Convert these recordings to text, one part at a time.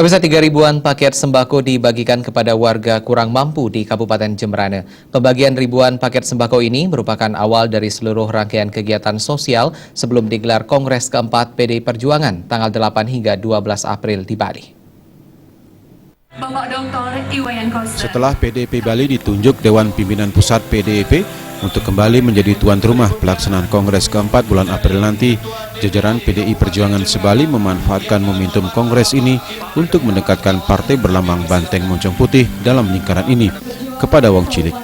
Pemirsa, 3.000-an paket sembako dibagikan kepada warga kurang mampu di Kabupaten Jemberana. Pembagian ribuan paket sembako ini merupakan awal dari seluruh rangkaian kegiatan sosial sebelum digelar Kongres keempat PDI Perjuangan tanggal 8 hingga 12 April di Bali. Setelah PDIP Bali ditunjuk Dewan Pimpinan Pusat PDIP untuk kembali menjadi tuan rumah pelaksanaan Kongres keempat bulan April nanti, jajaran PDI Perjuangan Sebali memanfaatkan momentum Kongres ini untuk mendekatkan partai berlambang banteng moncong putih dalam lingkaran ini kepada wong cilik.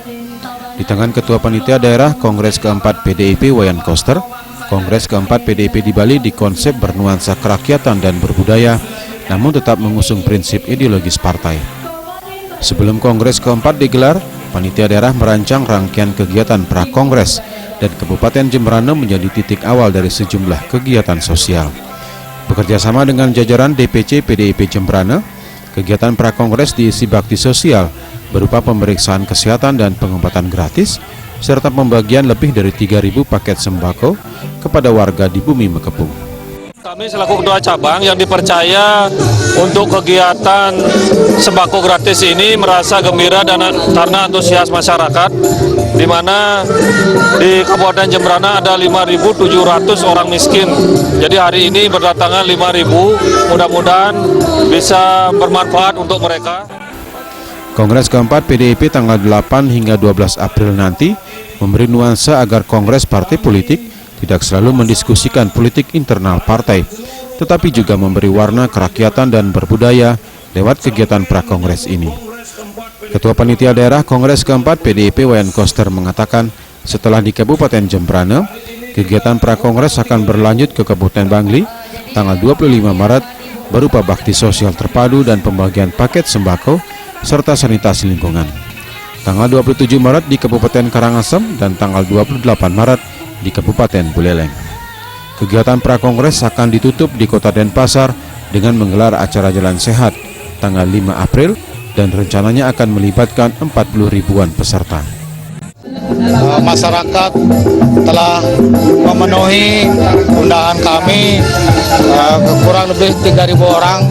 Di tangan Ketua Panitia Daerah Kongres keempat PDIP Wayan Koster, Kongres keempat PDIP di Bali dikonsep bernuansa kerakyatan dan berbudaya, namun tetap mengusung prinsip ideologis partai. Sebelum Kongres keempat digelar, Panitia Daerah merancang rangkaian kegiatan pra-Kongres dan Kabupaten Jemberana menjadi titik awal dari sejumlah kegiatan sosial. Bekerjasama dengan jajaran DPC PDIP Jemberana, kegiatan pra-Kongres diisi bakti sosial berupa pemeriksaan kesehatan dan pengobatan gratis, serta pembagian lebih dari 3.000 paket sembako kepada warga di Bumi Mekepung. Kami selaku ketua cabang yang dipercaya untuk kegiatan sembako gratis ini merasa gembira dan karena antusias masyarakat, di mana di Kabupaten Jemberana ada 5.700 orang miskin. Jadi hari ini berdatangan 5.000, mudah-mudahan bisa bermanfaat untuk mereka. Kongres keempat PDIP tanggal 8 hingga 12 April nanti memberi nuansa agar Kongres partai politik tidak selalu mendiskusikan politik internal partai, tetapi juga memberi warna kerakyatan dan berbudaya lewat kegiatan pra-Kongres ini. Ketua Panitia Daerah Kongres keempat PDIP Wayan Koster mengatakan, setelah di Kabupaten Jemberana, kegiatan pra-Kongres akan berlanjut ke Kabupaten Bangli tanggal 25 Maret berupa bakti sosial terpadu dan pembagian paket sembako serta sanitasi lingkungan. Tanggal 27 Maret di Kabupaten Karangasem dan tanggal 28 Maret di Kabupaten Buleleng. Kegiatan pra-Kongres akan ditutup di Kota Denpasar dengan menggelar acara Jalan Sehat tanggal 5 April dan rencananya akan melibatkan 40 ribuan peserta. Masyarakat telah memenuhi undangan kami, kurang lebih 3.000 orang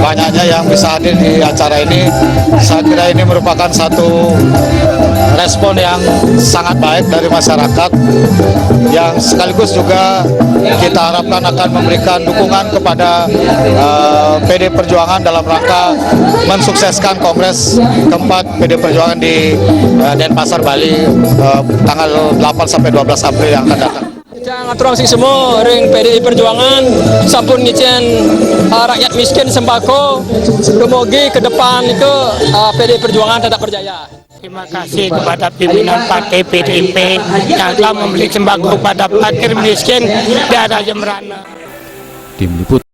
banyaknya yang bisa hadir di acara ini. Saya kira ini merupakan satu respon yang sangat baik dari masyarakat, yang sekaligus juga kita harapkan akan memberikan dukungan kepada PDI Perjuangan dalam rangka mensukseskan Kongres keempat PDI Perjuangan di Denpasar, Bali tanggal 8 sampai 12 April yang akan datang. Ngaturang sing semua ring PDI Perjuangan sampun ngicen rakyat miskin sembako, demogi ke depan itu PDI Perjuangan tetap berjaya. Terima kasih kepada pimpinan partai PDIP yang telah memberi sembako kepada fakir miskin di daerah Jemberana. Tim Liputan